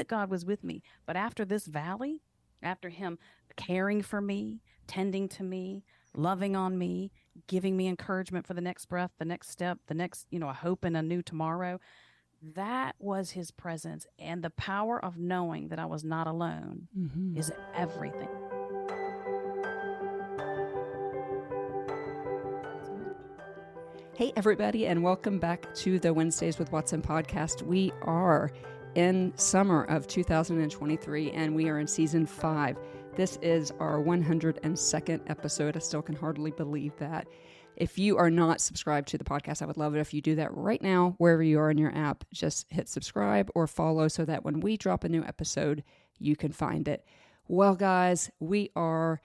that God was with me. But after this valley, after him caring for me, tending to me, loving on me, giving me encouragement for the next breath, the next step, the next, a hope and a new tomorrow, that was his presence. And the power of knowing that I was not alone is everything. Hey, everybody, and welcome back to the Wednesdays with Watson podcast. We are in summer of 2023, and we are in season 5. This is our 102nd episode. I still can hardly believe that. If you are not subscribed to the podcast, I would love it if you do that right now, wherever you are in your app. Just hit subscribe or follow so that when we drop a new episode, you can find it. Well, guys, we are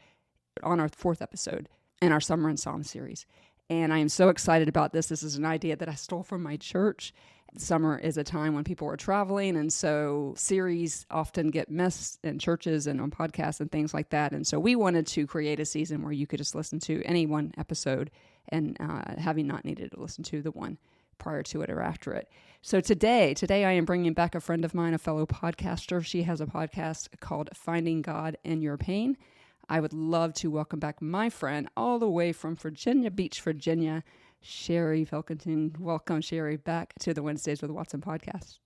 on our 4th episode in our Summer and Psalm series. And I am so excited about this. This is an idea that I stole from my church. Summer is a time when people are traveling, and so series often get missed in churches and on podcasts and things like that. And so we wanted to create a season where you could just listen to any one episode and having not needed to listen to the one prior to it or after it. So today I am bringing back a friend of mine, a fellow podcaster. She has a podcast called Finding God in Your Pain. I would love to welcome back my friend all the way from Virginia Beach, Virginia, Sherrie Pilkington. Welcome, Sherrie, back to the Wednesdays with Watson podcast.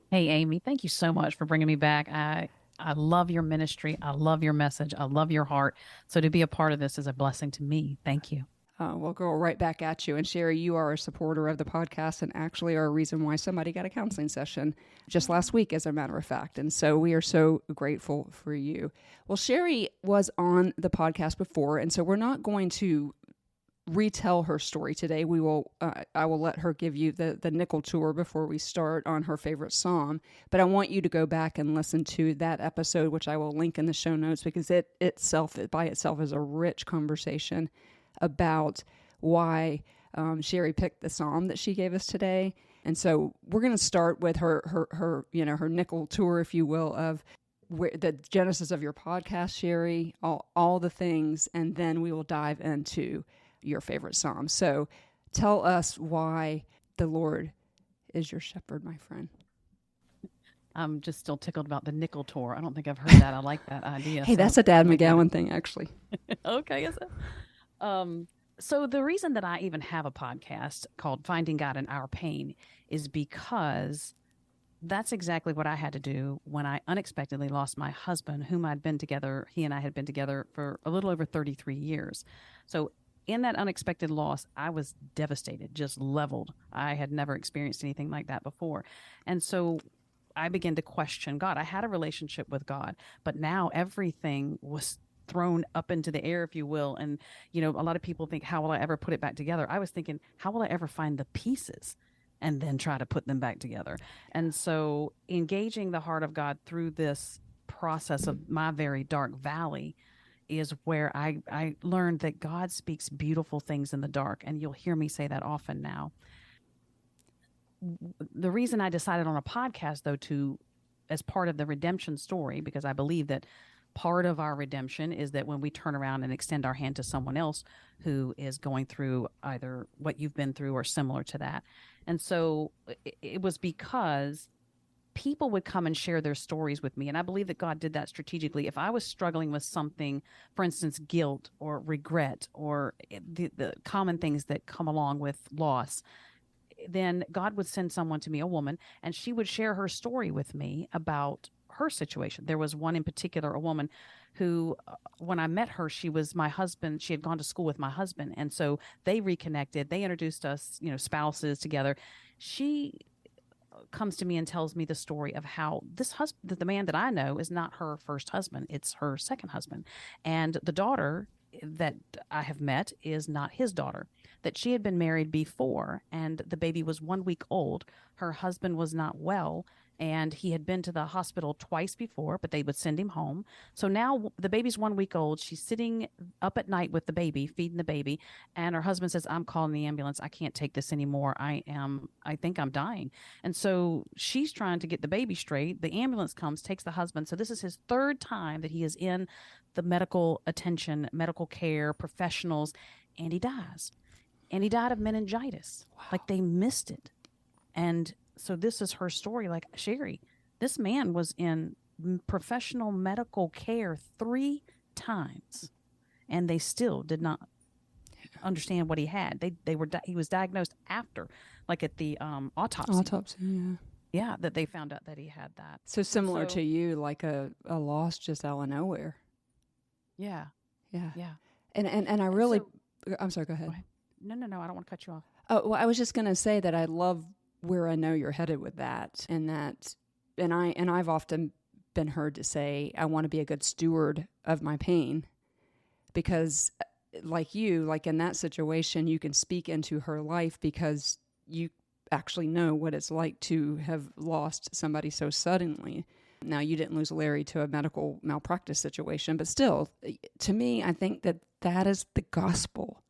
Hey, Amy, thank you so much for bringing me back. I love your ministry. I love your message. I love your heart. So to be a part of this is a blessing to me. Thank you. We'll go right back at you. And Sherrie, you are a supporter of the podcast and actually are a reason why somebody got a counseling session just last week, as a matter of fact. And so we are so grateful for you. Well, Sherrie was on the podcast before, and so we're not going to retell her story today. I will let her give you the nickel tour before we start on her favorite psalm. But I want you to go back and listen to that episode, which I will link in the show notes, because it by itself is a rich conversation about why Sherrie picked the psalm that she gave us today. And so we're going to start with her nickel tour, if you will, of the genesis of your podcast, Sherrie, all the things, and then we will dive into your favorite psalm. So tell us why the Lord is your shepherd, my friend. I'm just still tickled about the nickel tour. I don't think I've heard that. I like that idea. Hey, that's a Dad McGowan thing, actually. Okay, is it? So the reason that I even have a podcast called Finding God in Our Pain is because that's exactly what I had to do when I unexpectedly lost my husband, whom he and I had been together for a little over 33 years. So in that unexpected loss, I was devastated, just leveled. I had never experienced anything like that before. And so I began to question God. I had a relationship with God, but now everything was thrown up into the air, if you will. And, a lot of people think, how will I ever put it back together? I was thinking, how will I ever find the pieces and then try to put them back together? And so engaging the heart of God through this process of my very dark valley is where I learned that God speaks beautiful things in the dark. And you'll hear me say that often now. The reason I decided on a podcast, though, as part of the redemption story, because I believe that part of our redemption is that when we turn around and extend our hand to someone else who is going through either what you've been through or similar to that. And so it was because people would come and share their stories with me. And I believe that God did that strategically. If I was struggling with something, for instance, guilt or regret or the common things that come along with loss, then God would send someone to me, a woman, and she would share her story with me about her situation. There was one in particular, a woman who, when I met her, she was my husband. She had gone to school with my husband. And so they reconnected. They introduced us, spouses together. She comes to me and tells me the story of how this husband, the man that I know, is not her first husband. It's her second husband. And the daughter that I have met is not his daughter, that she had been married before, and the baby was 1 week old. Her husband was not well, and he had been to the hospital twice before, but they would send him home. So now the baby's 1 week old. She's sitting up at night with the baby, feeding the baby. And her husband says, I'm calling the ambulance. I can't take this anymore. I think I'm dying. And so she's trying to get the baby straight. The ambulance comes, takes the husband. So this is his 3rd time that he is in the medical attention, medical care, professionals, and he dies. And he died of meningitis. Wow. Like they missed it. And so this is her story. Like, Sherrie, This man was in professional medical care 3 times, and they still did not understand what he had. He was diagnosed after, like at the autopsy. Yeah, that they found out that he had that. So similar to you, like a loss just out of nowhere. Yeah. And I really, I'm sorry, go ahead. No, I don't want to cut you off. Oh, well, I was just going to say that I love where I know you're headed with that, and I've often been heard to say I want to be a good steward of my pain, because like in that situation, you can speak into her life because you actually know what it's like to have lost somebody so suddenly. Now, you didn't lose Larry to a medical malpractice situation, but still, to me, I think that is the gospel.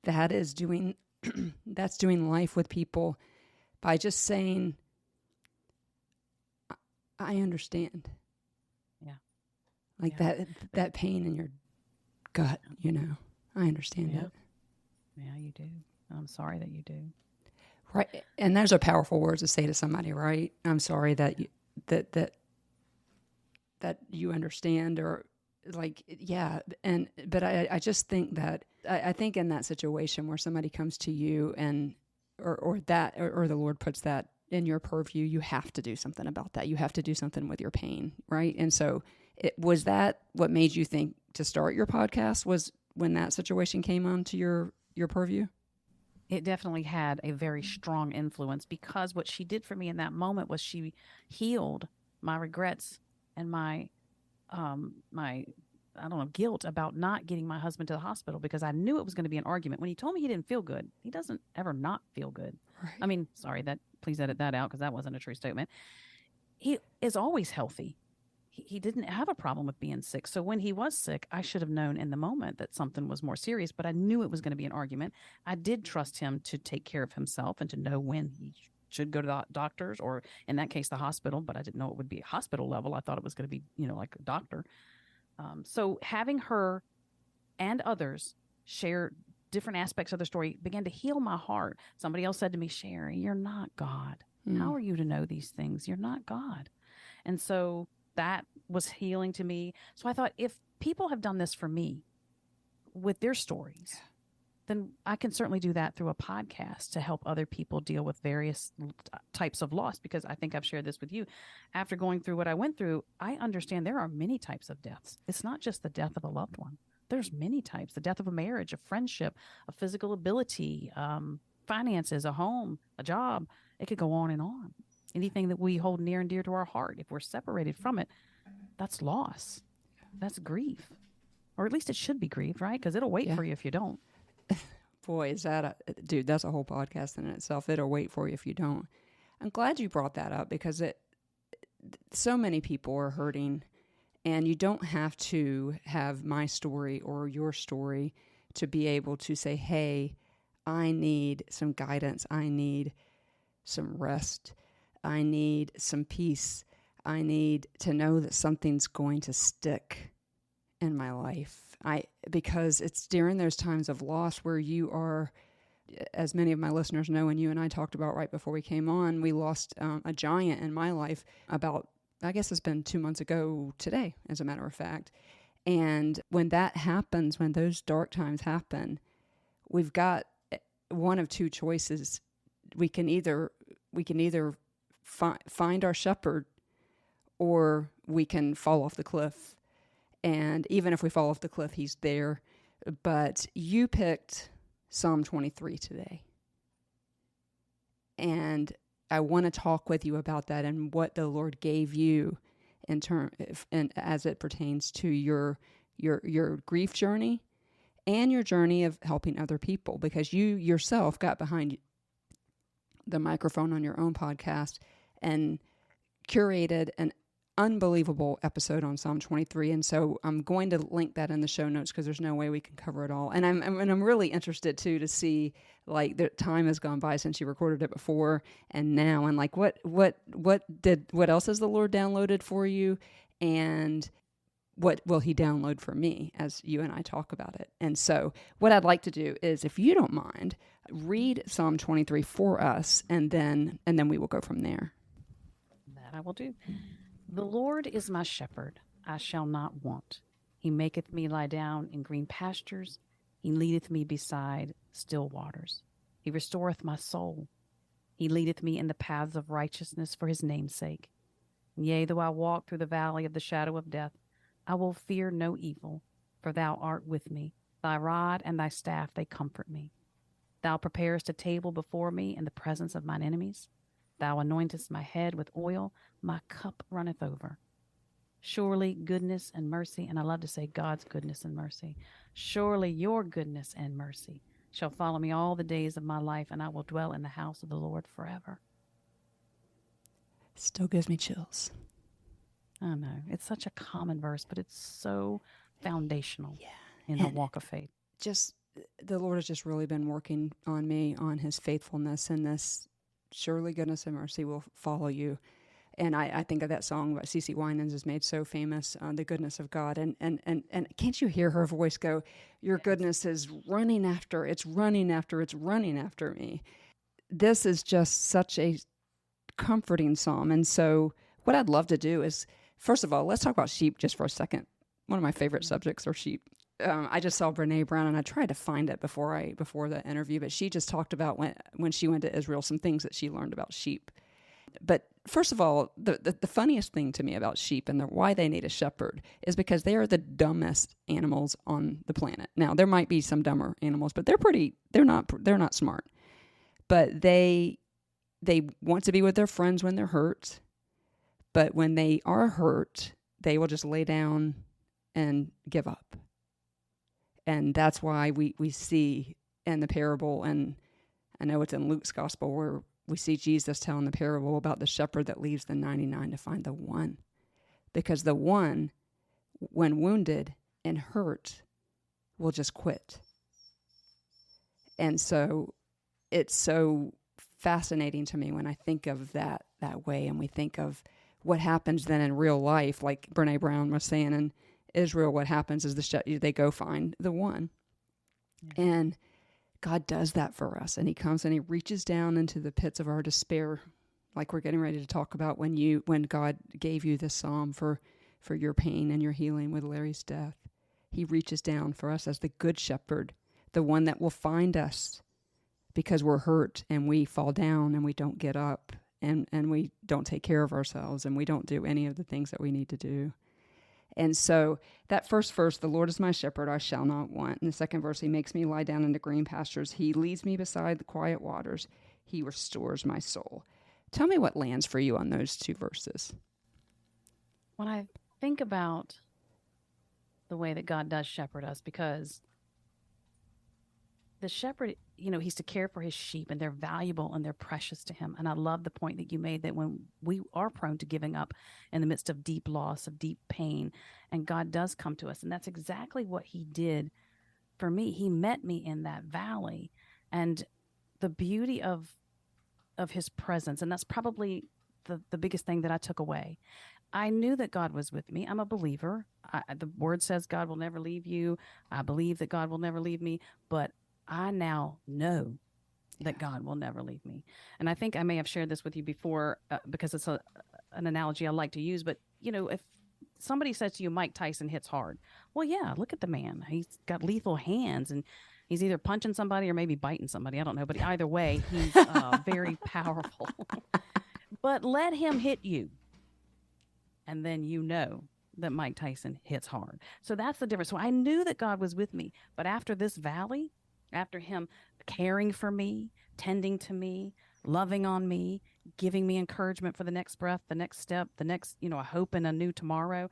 That is that's doing life with people by just saying, I understand. Yeah. Like that pain in your gut, I understand it. Yeah, you do. I'm sorry that you do. Right. And those are powerful words to say to somebody, right? I'm sorry that you understand, or like, yeah. But I just think that, I think in that situation where somebody comes to you and, or the Lord puts that in your purview, you have to do something about that. You have to do something with your pain. Right. And so was that what made you think to start your podcast, was when that situation came onto your purview? It definitely had a very strong influence, because what she did for me in that moment was she healed my regrets and my guilt about not getting my husband to the hospital, because I knew it was going to be an argument. When he told me he didn't feel good, he doesn't ever not feel good. Right. I mean, sorry, please edit that out, because that wasn't a true statement. He is always healthy. He didn't have a problem with being sick. So when he was sick, I should have known in the moment that something was more serious, but I knew it was going to be an argument. I did trust him to take care of himself and to know when he should go to the doctors, or in that case, the hospital, but I didn't know it would be hospital level. I thought it was going to be, like a doctor. So having her and others share different aspects of the story began to heal my heart. Somebody else said to me, Sherrie, you're not God. How are you to know these things? You're not God. And so that was healing to me. So I thought, if people have done this for me with their stories, then I can certainly do that through a podcast to help other people deal with various types of loss. Because I think I've shared this with you. After going through what I went through, I understand there are many types of deaths. It's not just the death of a loved one. There's many types: the death of a marriage, a friendship, a physical ability, finances, a home, a job. It could go on and on. Anything that we hold near and dear to our heart, if we're separated from it, that's loss. That's grief. Or at least it should be grief, right? Because it'll wait for you if you don't. Boy, is that dude, that's a whole podcast in itself. It'll wait for you if you don't. I'm glad you brought that up, because so many people are hurting, and you don't have to have my story or your story to be able to say, hey, I need some guidance. I need some rest. I need some peace. I need to know that something's going to stick in my life. Because it's during those times of loss where you are, as many of my listeners know, and you and I talked about right before we came on, we lost a giant in my life about, I guess it's been 2 months ago today, as a matter of fact. And when that happens, when those dark times happen, we've got one of two choices. We can either find our shepherd, or we can fall off the cliff. And even if we fall off the cliff, he's there. But you picked Psalm 23 today. And I want to talk with you about that and what the Lord gave you and as it pertains to your grief journey and your journey of helping other people, because you yourself got behind the microphone on your own podcast and curated an unbelievable episode on Psalm 23. And so I'm going to link that in the show notes, because there's no way we can cover it all. And I'm really interested too to see, like, the time has gone by since you recorded it before and now, and like what else has the Lord downloaded for you, and what will he download for me as you and I talk about it. And so what I'd like to do is, if you don't mind, read Psalm 23 for us, and then we will go from there. That I will do. The Lord is my shepherd, I shall not want. He maketh me lie down in green pastures. He leadeth me beside still waters. He restoreth my soul. He leadeth me in the paths of righteousness for his name's sake. Yea, though I walk through the valley of the shadow of death, I will fear no evil, for thou art with me. Thy rod and thy staff, they comfort me. Thou preparest a table before me in the presence of mine enemies. Thou anointest my head with oil, my cup runneth over. Surely goodness and mercy, and I love to say God's goodness and mercy, surely your goodness and mercy shall follow me all the days of my life, and I will dwell in the house of the Lord forever. Still gives me chills. I know. It's such a common verse, but it's so foundational in the walk of faith. Just the Lord has just really been working on me on his faithfulness, and this surely goodness and mercy will follow you. And I think of that song by CeCe Winans is made so famous, the goodness of God. And can't you hear her voice go, your goodness is running after, it's running after, it's running after me. This is just such a comforting psalm. And so what I'd love to do is, first of all, let's talk about sheep just for a second. One of my favorite subjects are sheep. I just saw Brene Brown, and I tried to find it before the interview, but she just talked about when she went to Israel, some things that she learned about sheep. But first of all, the funniest thing to me about sheep and why they need a shepherd is because they are the dumbest animals on the planet. Now, there might be some dumber animals, but they're not smart. But they want to be with their friends when they're hurt. But when they are hurt, they will just lay down and give up. And that's why we see in the parable, and I know it's in Luke's gospel, where we see Jesus telling the parable about the shepherd that leaves the 99 to find the one. Because the one, when wounded and hurt, will just quit. And so it's so fascinating to me when I think of that way, and we think of what happens then in real life, like Brene Brown was saying in Israel, what happens is they go find the one. Yeah. And God does that for us, and he comes and he reaches down into the pits of our despair, like we're getting ready to talk about when God gave you this psalm for your pain and your healing with Larry's death. He reaches down for us as the good shepherd, the one that will find us because we're hurt and we fall down and we don't get up and we don't take care of ourselves and we don't do any of the things that we need to do. And so that first verse, the Lord is my shepherd, I shall not want. In the second verse, he makes me lie down in the green pastures. He leads me beside the quiet waters. He restores my soul. Tell me what lands for you on those two verses. When I think about the way that God does shepherd us, because the shepherd, he's to care for his sheep, and they're valuable and they're precious to him. And I love the point that you made, that when we are prone to giving up in the midst of deep loss, of deep pain, and God does come to us. And that's exactly what he did for me. He met me in that valley, and the beauty of his presence. And that's probably the biggest thing that I took away. I knew that God was with me. I'm a believer. The word says God will never leave you. I believe that God will never leave me, but I now know that God will never leave me. And I think I may have shared this with you before because it's an analogy I like to use. But, if somebody says to you, Mike Tyson hits hard, well, yeah, look at the man. He's got lethal hands, and he's either punching somebody or maybe biting somebody. I don't know. But either way, he's very powerful. But let him hit you, and then that Mike Tyson hits hard. So that's the difference. So I knew that God was with me. But after this valley, after him caring for me, tending to me, loving on me, giving me encouragement for the next breath, the next step, the next, a hope and a new tomorrow,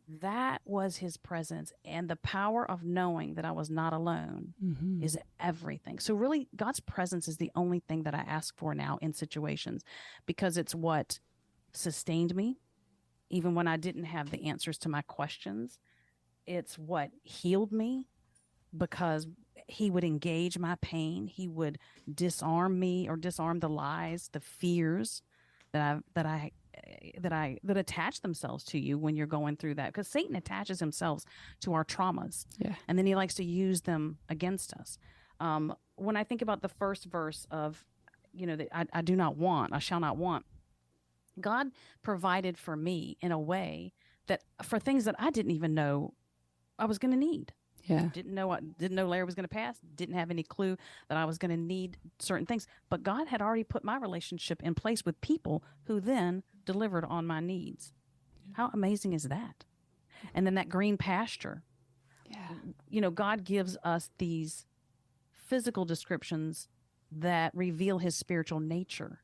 that was his presence. And the power of knowing that I was not alone is everything. So really, God's presence is the only thing that I ask for now in situations, because it's what sustained me, even when I didn't have the answers to my questions. It's what healed me, because he would engage my pain. He would disarm me, or disarm the lies, the fears that attach themselves to you when you're going through that. Because Satan attaches himself to our traumas, and then he likes to use them against us. When I think about the first verse of, that I do not want, I shall not want. God provided for me in a way that for things that I didn't even know I was going to need. Yeah. Didn't know Larry was going to pass. Didn't have any clue that I was going to need certain things. But God had already put my relationship in place with people who then delivered on my needs. How amazing is that? And then that green pasture. Yeah. God gives us these physical descriptions that reveal his spiritual nature.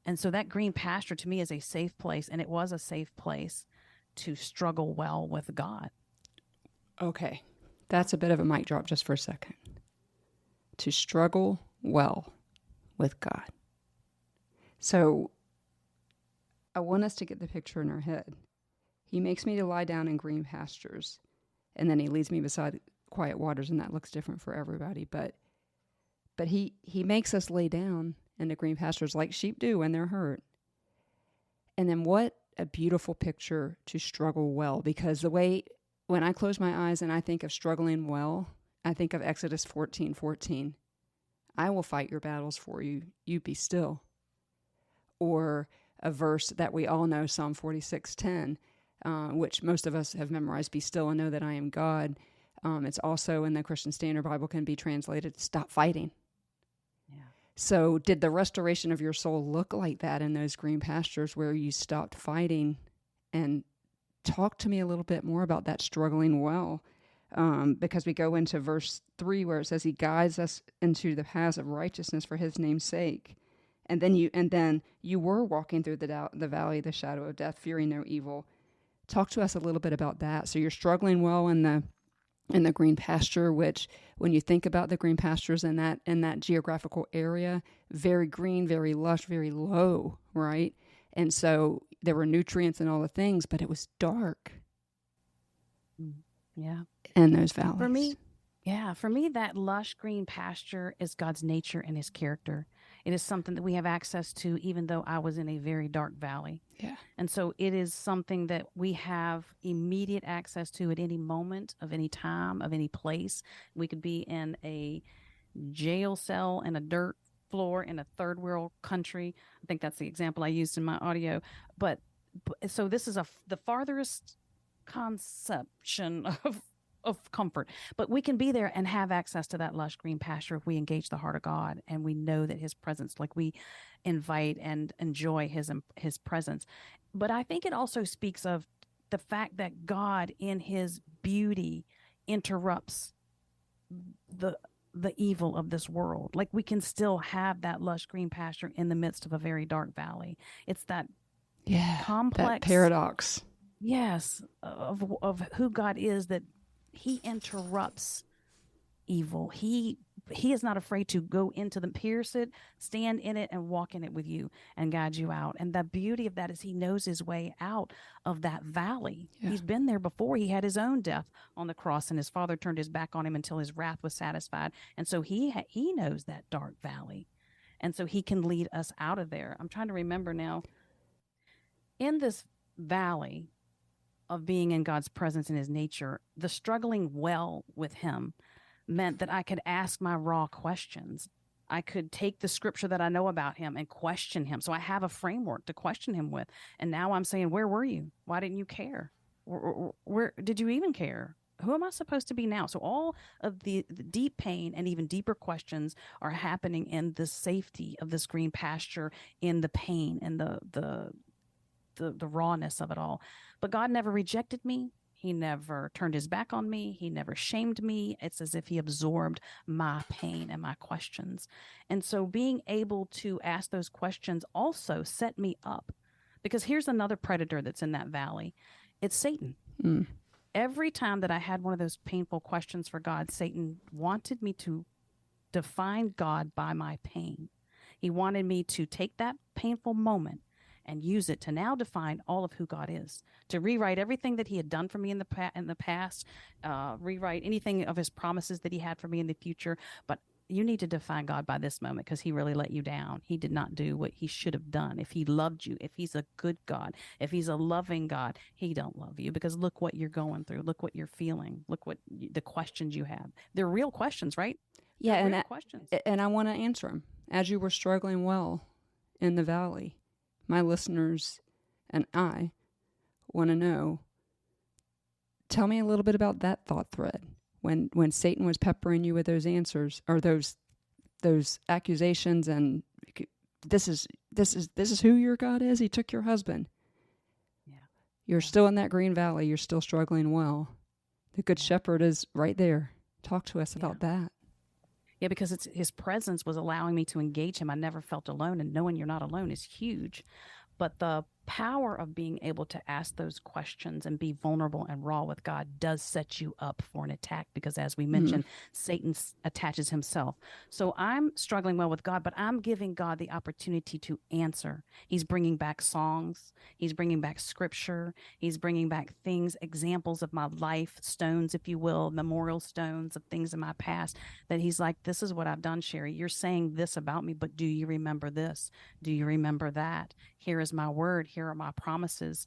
And so that green pasture to me is a safe place, and it was a safe place to struggle well with God. Okay. That's a bit of a mic drop just for a second. To struggle well with God. So I want us to get the picture in our head. He makes me to lie down in green pastures, and then he leads me beside quiet waters, and that looks different for everybody. But he makes us lay down in the green pastures like sheep do when they're hurt. And then what a beautiful picture to struggle well, because when I close my eyes and I think of struggling well, I think of Exodus 14:14. I will fight your battles for you. You be still. Or a verse that we all know, Psalm 46:10, which most of us have memorized, be still and know that I am God. It's also in the Christian Standard Bible can be translated, stop fighting. Yeah. So did the restoration of your soul look like that in those green pastures where you stopped fighting? And talk to me a little bit more about that struggling well, because we go into verse 3 where it says he guides us into the paths of righteousness for his name's sake. And then you were walking through the valley of the shadow of death, fearing no evil. Talk to us a little bit about that. So you're struggling well in the green pasture, which when you think about the green pastures in that geographical area, very green, very lush, very low, right? And so there were nutrients and all the things, but it was dark. Yeah. In those valleys. For me, that lush green pasture is God's nature and his character. It is something that we have access to, even though I was in a very dark valley. Yeah. And so it is something that we have immediate access to at any moment, of any time, of any place. We could be in a jail cell in a dirt floor in a third world country. I think that's the example I used in my audio. But so this is the farthest conception of comfort, but we can be there and have access to that lush green pasture if we engage the heart of God and we know that his presence, like we invite and enjoy his presence. But I think it also speaks of the fact that God in his beauty interrupts the evil of this world. Like we can still have that lush green pasture in the midst of a very dark valley. It's that complex that paradox. Yes, of who God is, that he interrupts evil. He is not afraid to go into the pierce it, stand in it, and walk in it with you and guide you out. And the beauty of that is he knows his way out of that valley. Yeah. He's been there before. He had his own death on the cross, and his Father turned his back on him until his wrath was satisfied. And so he knows that dark valley, and so he can lead us out of there. I'm trying to remember now. In this valley of being in God's presence and his nature, the struggling well with him meant that I could ask my raw questions. I could take the scripture that I know about him and question him. So I have a framework to question him with. And now I'm saying, where were you? Why didn't you care? Where did you even care? Who am I supposed to be now? So all of the deep pain and even deeper questions are happening in the safety of this green pasture, in the pain and the rawness of it all. But God never rejected me. He never turned his back on me. He never shamed me. It's as if he absorbed my pain and my questions. And so being able to ask those questions also set me up, because here's another predator that's in that valley. It's Satan. Every time that I had one of those painful questions for God, Satan wanted me to define God by my pain. He wanted me to take that painful moment and use it to now define all of who God is, to rewrite everything that he had done for me in the past, rewrite anything of his promises that he had for me in the future. But you need to define God by this moment, because he really let you down. He did not do what he should have done. If he loved you, if he's a good God, if he's a loving God, he don't love you, because look what you're going through. Look what you're feeling. Look what the questions you have. They're real questions, right? Yeah, and questions. And I want to answer them. As you were struggling well in the valley, my listeners and I want to know, tell me a little bit about that thought thread. When Satan was peppering you with those answers or those accusations, and this is who your God is. He took your husband. Yeah. You're still in that green valley. You're still struggling well. The Good Shepherd is right there. Talk to us about that. Yeah, because his presence was allowing me to engage him. I never felt alone, and knowing you're not alone is huge. But the power of being able to ask those questions and be vulnerable and raw with God does set you up for an attack, because as we mentioned, Satan attaches himself. So I'm struggling well with God, but I'm giving God the opportunity to answer. He's bringing back songs. He's bringing back scripture. He's bringing back things, examples of my life, stones, if you will, memorial stones of things in my past that he's like, this is what I've done, Sherrie. You're saying this about me, but do you remember this? Do you remember that? Here is my word. Here are my promises.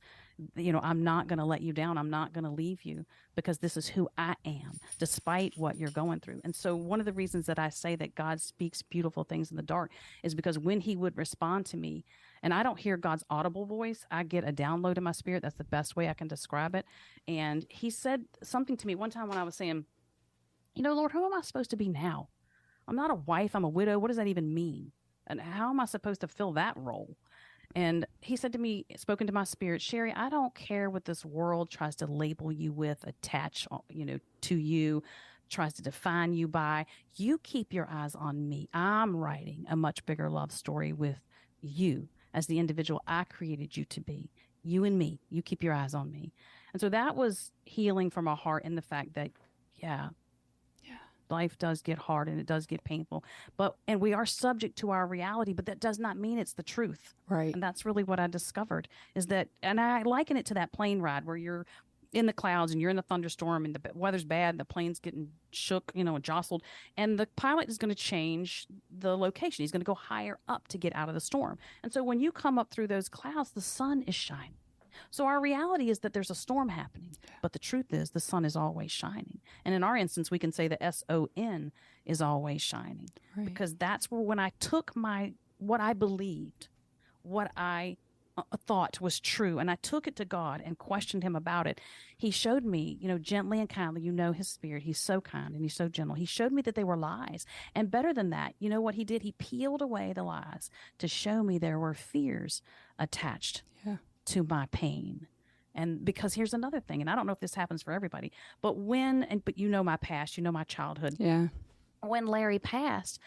I'm not going to let you down. I'm not going to leave you, because this is who I am, despite what you're going through. And so one of the reasons that I say that God speaks beautiful things in the dark is because when he would respond to me, and I don't hear God's audible voice, I get a download in my spirit. That's the best way I can describe it. And he said something to me one time when I was saying, Lord, who am I supposed to be now? I'm not a wife. I'm a widow. What does that even mean? And how am I supposed to fill that role? And he said to me, spoken to my spirit, Sherrie, I don't care what this world tries to label you with, attach, to you, tries to define you by. You keep your eyes on me. I'm writing a much bigger love story with you as the individual I created you to be. You and me. You keep your eyes on me. And so that was healing for my heart in the fact that, life does get hard and it does get painful, and we are subject to our reality, but that does not mean it's the truth. Right. And that's really what I discovered is that, and I liken it to that plane ride where you're in the clouds and you're in the thunderstorm and the weather's bad and the plane's getting shook, and jostled, and the pilot is going to change the location. He's going to go higher up to get out of the storm. And so when you come up through those clouds, the sun is shining. So our reality is that there's a storm happening, but the truth is the sun is always shining. And in our instance, we can say the SON is always shining, because that's where, when I took what I believed, what I thought was true, and I took it to God and questioned him about it, he showed me, gently and kindly, his spirit. He's so kind and he's so gentle. He showed me that they were lies. And better than that, you know what he did? He peeled away the lies to show me there were fears attached to my pain. And because here's another thing, and I don't know if this happens for everybody, but but my past, my childhood. Yeah. When Larry passed,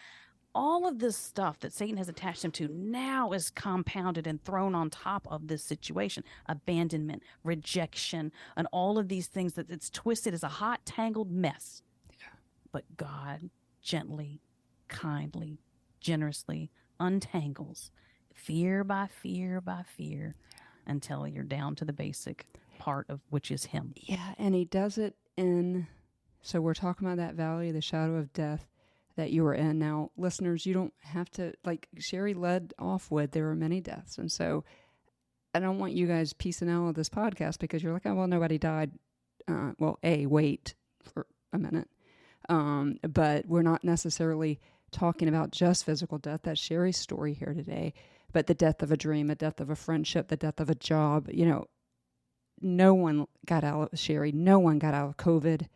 all of this stuff that Satan has attached him to now is compounded and thrown on top of this situation. Abandonment, rejection, and all of these things that it's twisted as a hot, tangled mess. Yeah. But God gently, kindly, generously untangles fear by fear by fear, until you're down to the basic part of which is him. Yeah, and he does it so we're talking about that valley, the shadow of death that you were in. Now, listeners, you don't have to, like Sherrie led off with, there were many deaths. And so I don't want you guys piecing out of this podcast because you're like, oh, well, nobody died. Wait for a minute. But we're not necessarily talking about just physical death. That's Sherrie's story here today. But the death of a dream, the death of a friendship, the death of a job, no one got out of Sherrie. No one got out of COVID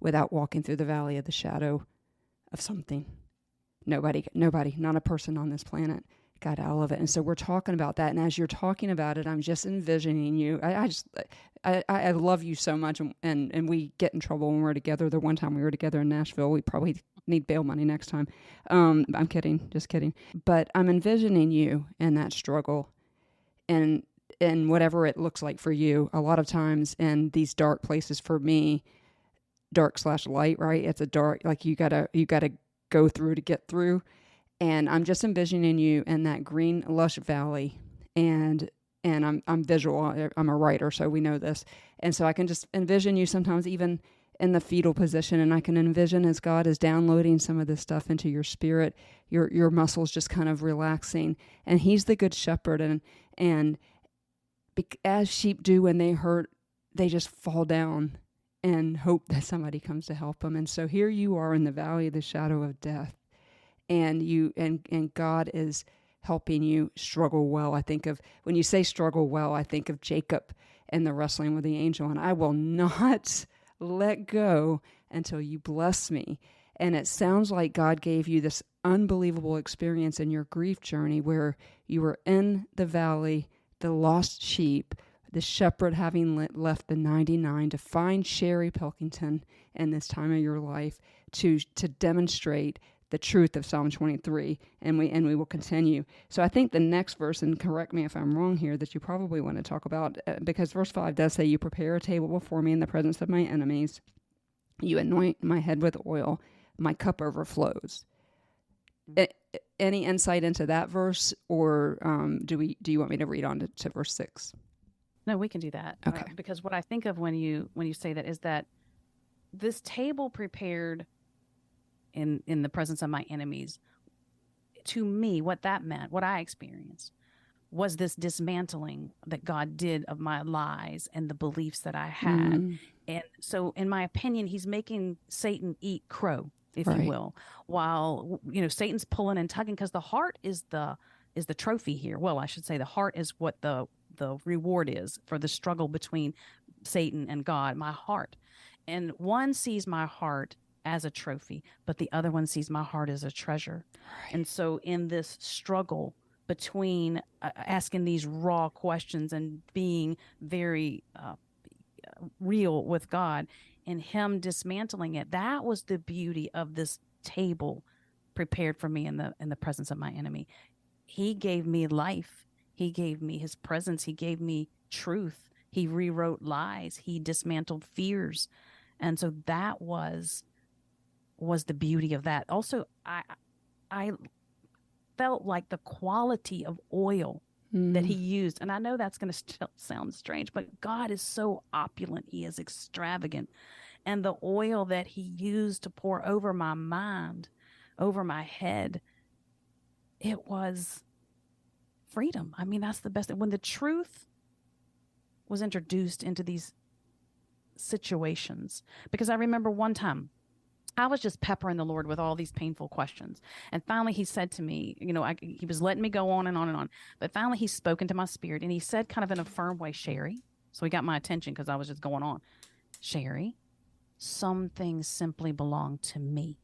without walking through the valley of the shadow of something. Nobody, not a person on this planet got out of it. And so we're talking about that. And as you're talking about it, I'm just envisioning you. I love you so much. And we get in trouble when we're together. The one time we were together in Nashville, we probably need bail money next time. I'm kidding, just kidding. But I'm envisioning you in that struggle and whatever it looks like for you. A lot of times in these dark places, for me, dark/light, right? It's a dark, like you gotta go through to get through. And I'm just envisioning you in that green, lush valley. And I'm visual. I'm a writer, so we know this. And so I can just envision you sometimes even in the fetal position, and I can envision as God is downloading some of this stuff into your spirit, your muscles just kind of relaxing. And he's the good shepherd. And as sheep do when they hurt, they just fall down and hope that somebody comes to help them. And so here you are in the valley of the shadow of death. And God is helping you struggle well. I think of, when you say struggle well, I think of Jacob and the wrestling with the angel, and I will not let go until you bless me. And it sounds like God gave you this unbelievable experience in your grief journey where you were in the valley, the lost sheep, the shepherd having left the 99 to find Sherrie Pilkington in this time of your life to demonstrate the truth of Psalm 23, and we will continue. So I think the next verse, and correct me if I'm wrong here, that you probably want to talk about, because verse 5 does say, you prepare a table before me in the presence of my enemies. You anoint my head with oil. My cup overflows. Any insight into that verse, or do you want me to read on to verse 6? No, we can do that. Okay. Because what I think of when you say that is that this table prepared in the presence of my enemies, to me, what that meant, what I experienced, was this dismantling that God did of my lies and the beliefs that I had. And so, in my opinion, he's making Satan eat crow, if you will, while, Satan's pulling and tugging, because the heart is the trophy here. Well, I should say the heart is what the reward is for the struggle between Satan and God, my heart. And one sees my heart as a trophy, but the other one sees my heart as a treasure. Right. And so in this struggle between asking these raw questions and being very real with God and him dismantling it, that was the beauty of this table prepared for me in the presence of my enemy. He gave me life. He gave me his presence. He gave me truth. He rewrote lies. He dismantled fears. And so that was the beauty of that. Also, I felt like the quality of oil that he used, and I know that's going to still sound strange, but God is so opulent. He is extravagant. And the oil that he used to pour over my mind, over my head, it was freedom. I mean, that's the best. When the truth was introduced into these situations, because I remember one time I was just peppering the Lord with all these painful questions. And finally he said to me, he was letting me go on and on and on. But finally he spoke into my spirit, and he said, kind of in a firm way, Sherrie. So he got my attention because I was just going on. Sherrie, some things simply belong to me.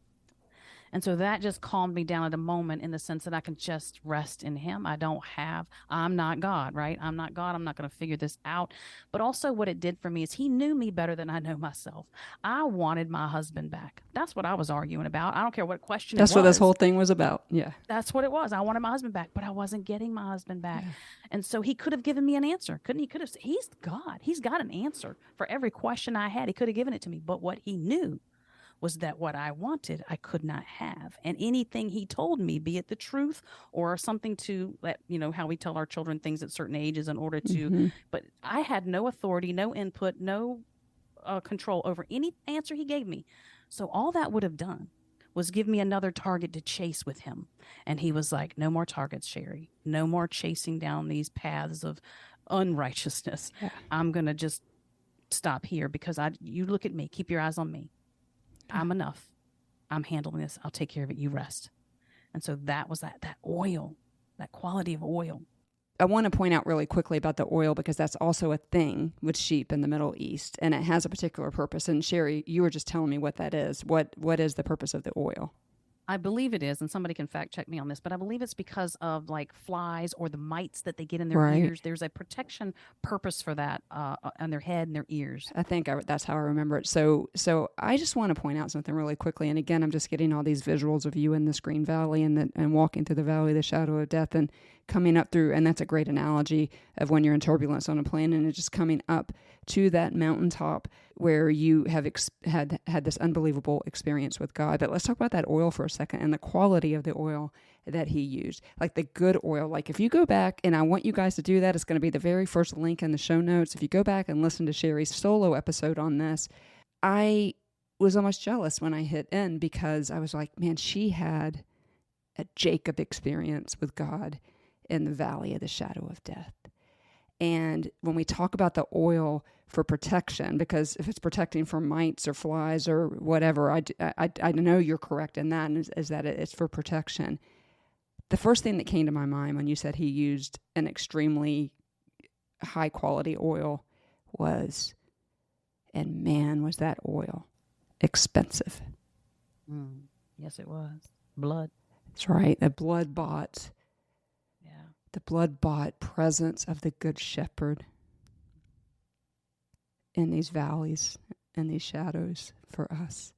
And so that just calmed me down at a moment, in the sense that I can just rest in him. I'm not God, right? I'm not God. I'm not going to figure this out. But also what it did for me is he knew me better than I know myself. I wanted my husband back. That's what I was arguing about. I don't care what question it was. That's what this whole thing was about. Yeah. That's what it was. I wanted my husband back, but I wasn't getting my husband back. Yeah. And so he could have given me an answer, couldn't he? He's God. He's got an answer for every question I had. He could have given it to me. But what he knew was that what I wanted, I could not have. And anything he told me, be it the truth or something to let, how we tell our children things at certain ages in order to, but I had no authority, no input, no control over any answer he gave me. So all that would have done was give me another target to chase with him. And he was like, no more targets, Sherrie. No more chasing down these paths of unrighteousness. Yeah. I'm going to just stop here because you look at me, keep your eyes on me. I'm enough. I'm handling this. I'll take care of it. You rest. And so that was that oil, that quality of oil. I want to point out really quickly about the oil, because that's also a thing with sheep in the Middle East, and it has a particular purpose. And Sherrie, you were just telling me what that is. What is the purpose of the oil? I believe it is, and somebody can fact check me on this, but I believe it's because of like flies or the mites that they get in their ears. There's a protection purpose for that on their head and their ears. I think that's how I remember it. So I just want to point out something really quickly. And again, I'm just getting all these visuals of you in this green valley and walking through the valley of the shadow of death and coming up through, and that's a great analogy of when you're in turbulence on a plane, and it's just coming up to that mountaintop where you have had this unbelievable experience with God. But let's talk about that oil for a second and the quality of the oil that he used, like the good oil. Like if you go back, and I want you guys to do that, it's going to be the very first link in the show notes. If you go back and listen to Sherrie's solo episode on this, I was almost jealous when I hit end, because I was like, man, she had a Jacob experience with God in the valley of the shadow of death. And when we talk about the oil for protection, because if it's protecting from mites or flies or whatever, I know you're correct in that, is that it's for protection. the first thing that came to my mind when you said he used an extremely high quality oil was, and man, was that oil expensive. Yes, it was. Blood. That's right. The blood bought. Yeah. The blood bought presence of the Good Shepherd in these valleys and these shadows for us.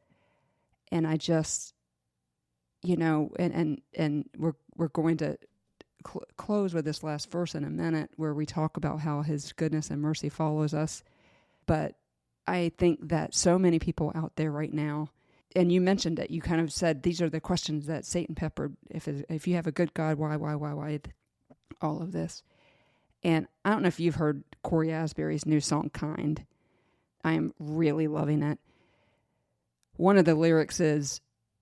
And I just, and we're going to close with this last verse in a minute, where we talk about how his goodness and mercy follows us. But I think that so many people out there right now, and you mentioned it, you kind of said these are the questions that Satan peppered. If you have a good God, why all of this? And I don't know if you've heard Corey Asbury's new song, Kind. I am really loving it. One of the lyrics is,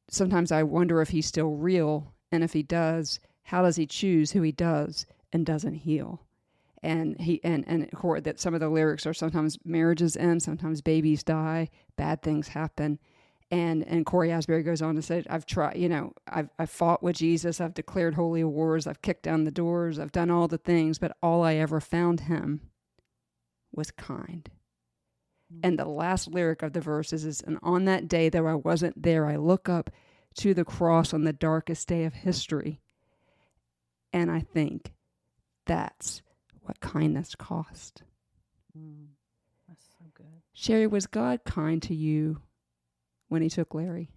sometimes I wonder if he's still real, and if he does, how does he choose who he does and doesn't heal? And that some of the lyrics are, sometimes marriages end, sometimes babies die, bad things happen. And Corey Asbury goes on to say, I've tried, I've fought with Jesus, I've declared holy wars, I've kicked down the doors, I've done all the things, but all I ever found him was kind. And the last lyric of the verse is, and on that day, though I wasn't there, I look up to the cross on the darkest day of history. And I think that's what kindness cost. That's so good. Sherrie, was God kind to you when he took Larry?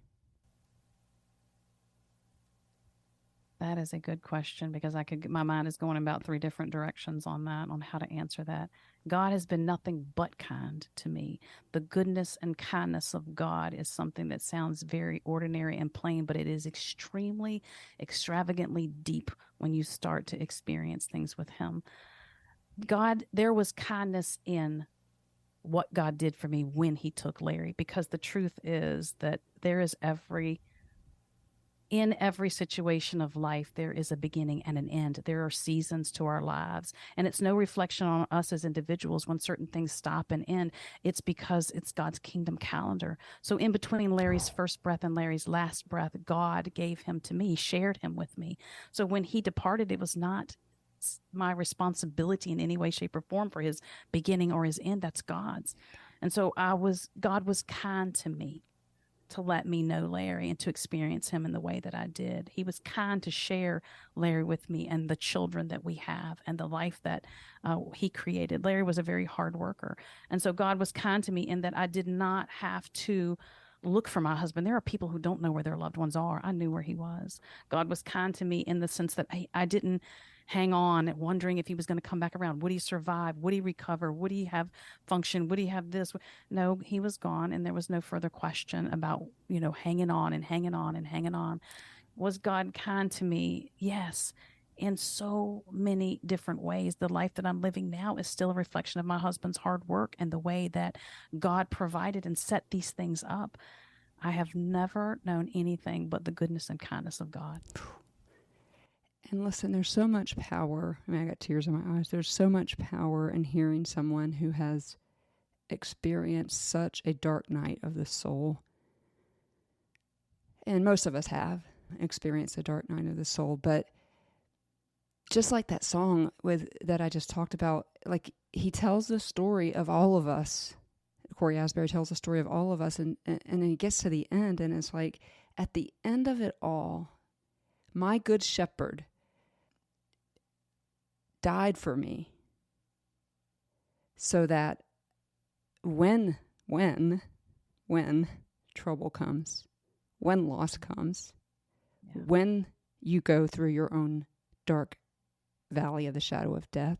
That is a good question, because my mind is going about 3 different directions on that, on how to answer that. God has been nothing but kind to me. The goodness and kindness of God is something that sounds very ordinary and plain, but it is extremely, extravagantly deep when you start to experience things with him. There was kindness in what God did for me when he took Larry, because the truth is that in every situation of life, there is a beginning and an end. There are seasons to our lives, and it's no reflection on us as individuals when certain things stop and end. It's because it's God's kingdom calendar. So in between Larry's first breath and Larry's last breath, God gave him to me, shared him with me. So when he departed, it was not my responsibility in any way, shape, or form for his beginning or his end. That's God's. And so God was kind to me to let me know Larry and to experience him in the way that I did. He was kind to share Larry with me and the children that we have and the life that he created. Larry was a very hard worker. And so God was kind to me in that I did not have to look for my husband. There are people who don't know where their loved ones are. I knew where he was. God was kind to me in the sense that I didn't hang on wondering if he was going to come back around. Would he survive? Would he recover? Would he have function? Would he have this? No, he was gone, and there was no further question about, hanging on and hanging on and hanging on. Was God kind to me? Yes. In so many different ways. The life that I'm living now is still a reflection of my husband's hard work and the way that God provided and set these things up. I have never known anything but the goodness and kindness of God. And listen, there's so much power. I got tears in my eyes. There's so much power in hearing someone who has experienced such a dark night of the soul. And most of us have experienced a dark night of the soul. But just like that song that I just talked about, like he tells the story of all of us. Corey Asbury tells the story of all of us. And then he gets to the end, and it's like, at the end of it all, my good shepherd died for me so that when trouble comes, when loss comes, when you go through your own dark valley of the shadow of death,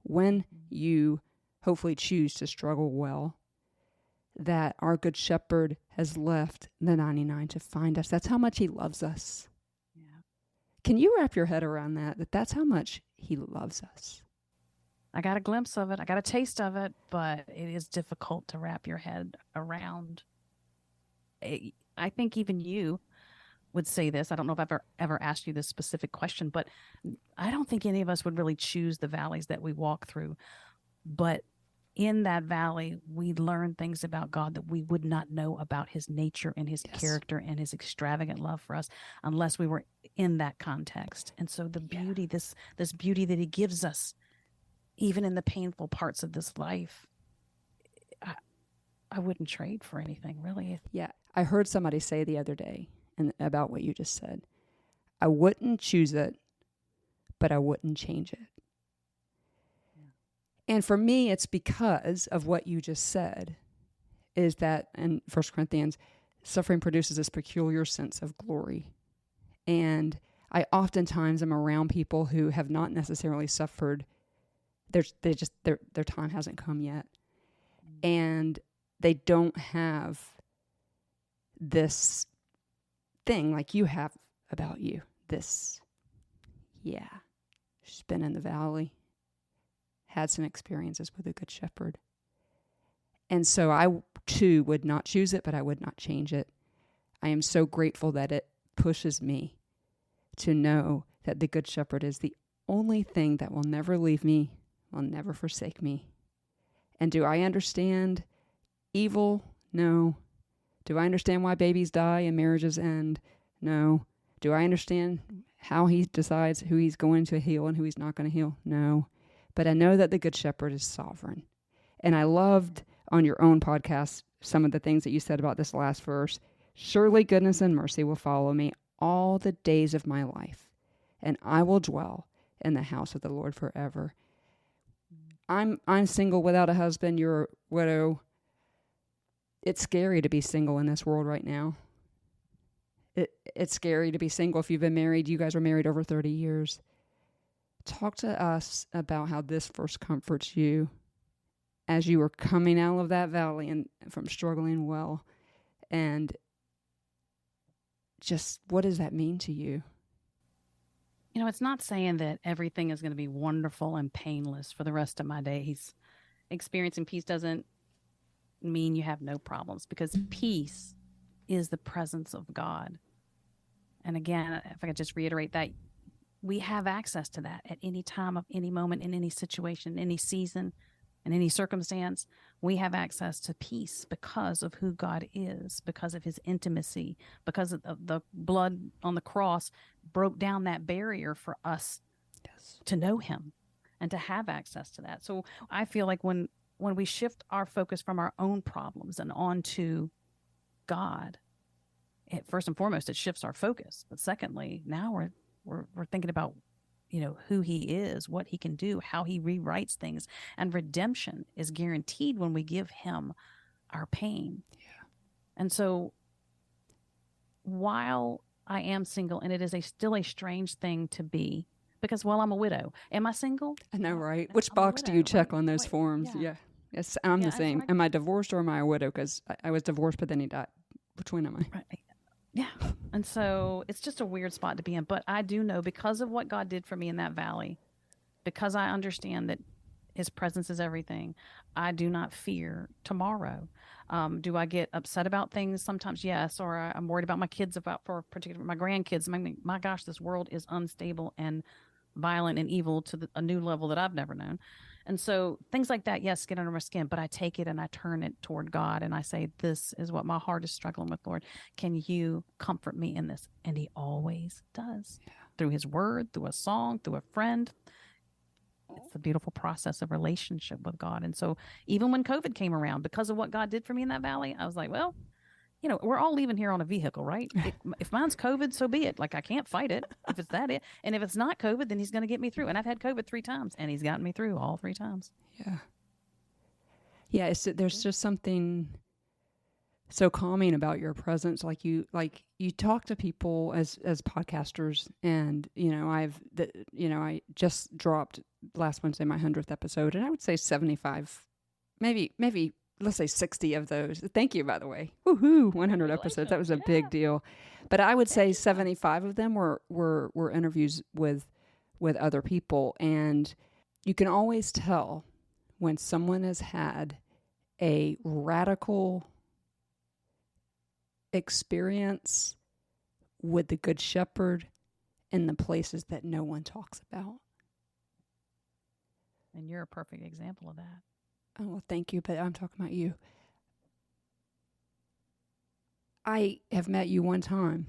when you hopefully choose to struggle well, that our good shepherd has left the 99 to find us. That's how much he loves us. Can you wrap your head around that that's how much he loves us? I got a glimpse of it. I got a taste of it, but it is difficult to wrap your head around. I think even you would say this. I don't know if I've ever asked you this specific question, but I don't think any of us would really choose the valleys that we walk through. But in that valley, we learn things about God that we would not know about his nature and his character and his extravagant love for us unless we were in that context. And so the beauty, this beauty that he gives us, even in the painful parts of this life, I wouldn't trade for anything, really. Yeah. I heard somebody say the other day about what you just said. I wouldn't choose it, but I wouldn't change it. Yeah. And for me, it's because of what you just said, is that in 1 Corinthians, suffering produces this peculiar sense of glory. And I oftentimes am around people who have not necessarily suffered. Their time hasn't come yet. And they don't have this thing like you have about you. This, she's been in the valley, had some experiences with a good shepherd. And so I, too, would not choose it, but I would not change it. I am so grateful that it pushes me to know that the good shepherd is the only thing that will never leave me, will never forsake me. And do I understand evil? No. Do I understand why babies die and marriages end? No. Do I understand how he decides who he's going to heal and who he's not going to heal? No. But I know that the good shepherd is sovereign. And I loved on your own podcast some of the things that you said about this last verse. Surely goodness and mercy will follow me all the days of my life, and I will dwell in the house of the Lord forever. I'm single without a husband. You're a widow. It's scary to be single in this world right now. It's scary to be single if you've been married. You guys were married over 30 years. Talk to us about how this verse comforts you as you were coming out of that valley and from struggling well. And just what does that mean to you? You know, it's not saying that everything is going to be wonderful and painless for the rest of my days. Experiencing peace doesn't mean you have no problems, because peace is the presence of God. And again, if I could just reiterate that, we have access to that at any time, of any moment, in any situation, any season, in any circumstance. We have access to peace because of who God is, because of his intimacy, because of the blood on the cross broke down that barrier for us to know him and to have access to that. So I feel like when we shift our focus from our own problems and onto God, first and foremost, it shifts our focus. But secondly, now we're thinking about, you know, who he is, what he can do, how he rewrites things. And redemption is guaranteed when we give him our pain. Yeah. And so while I am single, and it is still a strange thing to be, because, well, I'm a widow. Am I single? I know, right? Which box do you check on those forms? Yeah. Yes, I'm the same. Am I divorced or am I a widow? Because I was divorced, but then he died. Which one am I? Right. Yeah. And so it's just a weird spot to be in. But I do know, because of what God did for me in that valley, because I understand that his presence is everything, I do not fear tomorrow. Do I get upset about things? Sometimes, yes. Or I'm worried about my kids, particularly my grandkids. My gosh, this world is unstable and violent and evil to a new level that I've never known. And so things like that, yes, get under my skin, but I take it and I turn it toward God and I say, this is what my heart is struggling with, Lord. Can you comfort me in this? And he always does. Yeah. Through his word, through a song, through a friend. It's a beautiful process of relationship with God. And so even when COVID came around, because of what God did for me in that valley, I was like, well, you know, we're all leaving here on a vehicle, right? If mine's COVID, so be it. Like, I can't fight it if it's that it. And if it's not COVID, then he's going to get me through. And I've had COVID 3 times, and he's gotten me through all 3 times. Yeah. Yeah, there's just something so calming about your presence. Like you talk to people as podcasters, and I just dropped last Wednesday my 100th episode, and I would say 75, maybe let's say 60 of those. Thank you, by the way. Woohoo! 100 episodes. That was a big deal. But I would say 75 of them were interviews with other people, and you can always tell when someone has had a radical experience with the Good Shepherd in the places that no one talks about. And you're a perfect example of that. Oh, well, thank you, but I'm talking about you. I have met you one time,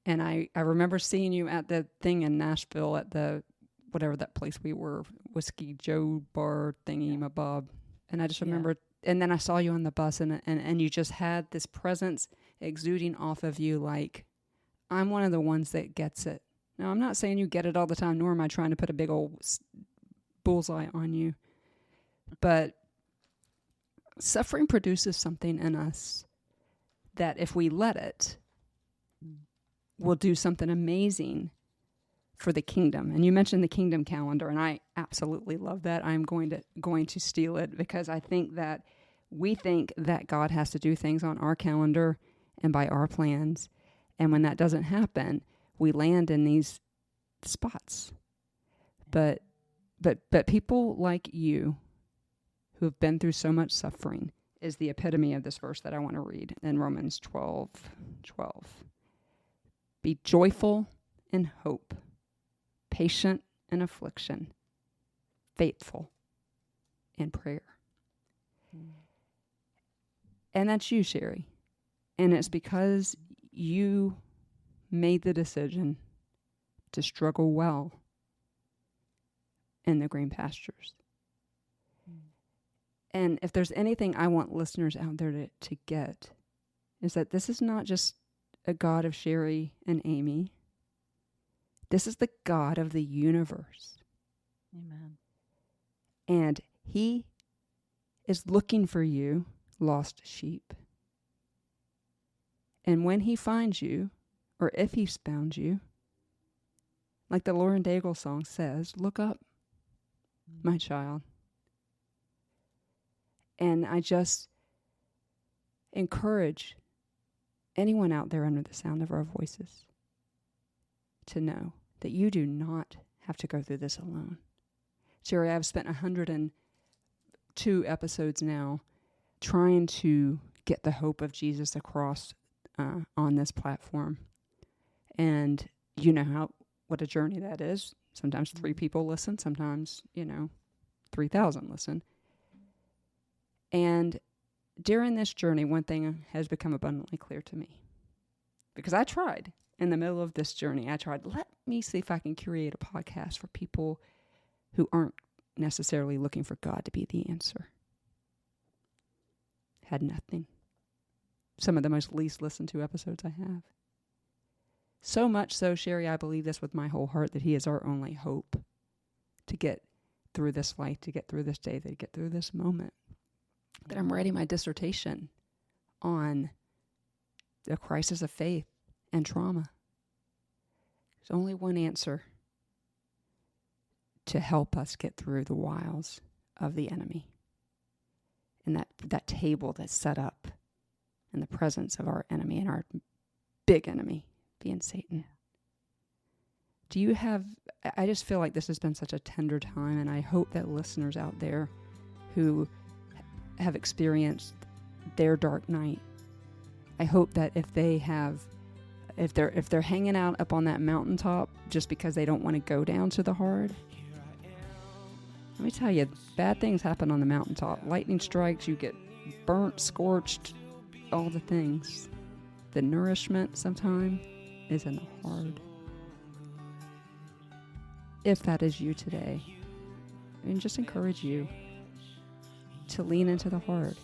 And I remember seeing you at the thing in Nashville at the, whatever that place we were, Whiskey Joe bar thingy, my bob. And I just remember, and then I saw you on the bus and you just had this presence exuding off of you like, I'm one of the ones that gets it. Now, I'm not saying you get it all the time, nor am I trying to put a big old bullseye on you. But suffering produces something in us that if we let it, will do something amazing for the kingdom. And you mentioned the kingdom calendar, and I absolutely love that. I'm going to steal it because I think that we think that God has to do things on our calendar and by our plans. And when that doesn't happen, we land in these spots. But people like you who have been through so much suffering is the epitome of this verse that I want to read in Romans 12:12. Be joyful in hope, patient in affliction, faithful in prayer. And that's you, Sherrie. And it's because you made the decision to struggle well in the green pastures. And if there's anything I want listeners out there to get, is that this is not just a God of Sherrie and Amy. This is the God of the universe. Amen. And he is looking for you, lost sheep. And when he finds you, or if he's found you, like the Lauren Daigle song says, look up, my child. And I just encourage anyone out there under the sound of our voices to know that you do not have to go through this alone. Sherrie, I've spent 102 episodes now trying to get the hope of Jesus across on this platform. And you know what a journey that is. Sometimes 3 people listen, sometimes, 3,000 listen. And during this journey, one thing has become abundantly clear to me. Because I tried, in the middle of this journey, let me see if I can create a podcast for people who aren't necessarily looking for God to be the answer. Had nothing. Some of the most least listened to episodes I have. So much so, Sherrie, I believe this with my whole heart, that he is our only hope to get through this life, to get through this day, to get through this moment. That I'm writing my dissertation on the crisis of faith and trauma. There's only one answer to help us get through the wiles of the enemy. And that table that's set up in the presence of our enemy, and our big enemy being Satan. I just feel like this has been such a tender time, and I hope that listeners out there who have experienced their dark night, I hope that if they're hanging out up on that mountaintop just because they don't want to go down to the hard, let me tell you, bad things happen on the mountaintop. Lightning strikes, you get burnt, scorched, all the things. The nourishment sometimes is in the hard. If that is you today, I just encourage you to lean into the hard.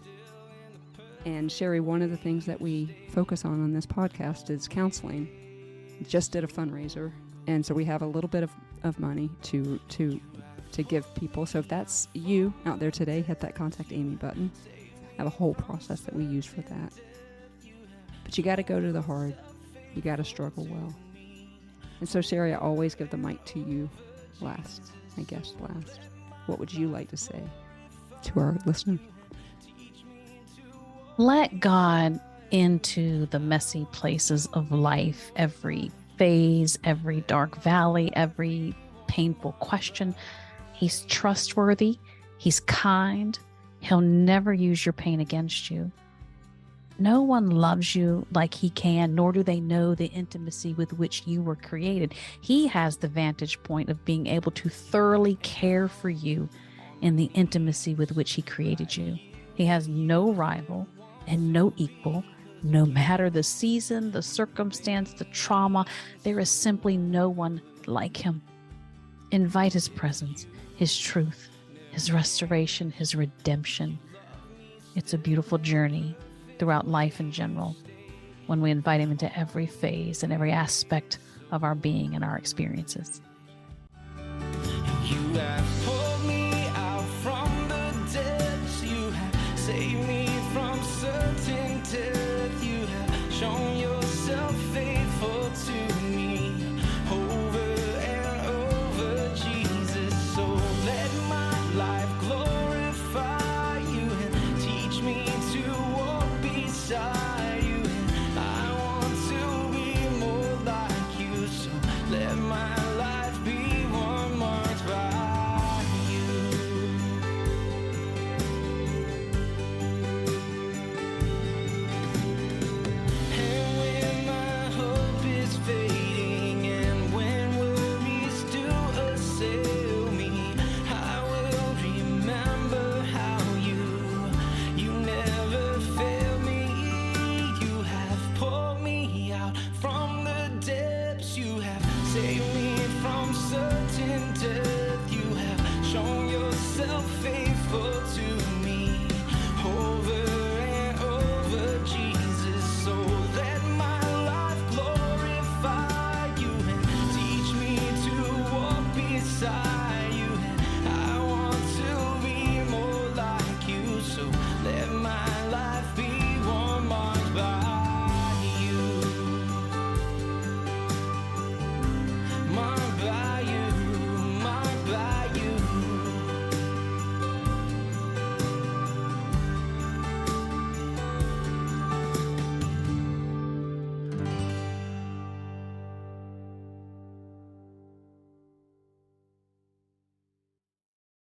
And Sherrie, one of the things that we focus on this podcast is counseling. Just did a fundraiser, and so we have a little bit of money to give people. So if that's you out there today, hit that Contact Amy button. I have a whole process that we use for that. But you got to go to the hard. You got to struggle well. And so, Sherrie, I always give the mic to you last. What would you like to say to our listeners? Let God into the messy places of life, every phase, every dark valley, every painful question. He's trustworthy. He's kind. He'll never use your pain against you. No one loves you like he can, nor do they know the intimacy with which you were created. He has the vantage point of being able to thoroughly care for you in the intimacy with which he created you. He has no rival and no equal, No matter the season, the circumstance, the trauma, there is simply no one like him. Invite his presence, his truth, his restoration, his redemption. It's a beautiful journey throughout life in general when we invite him into every phase and every aspect of our being and our experiences. You have pulled me out from the depths. You have saved me from certain death. You have shown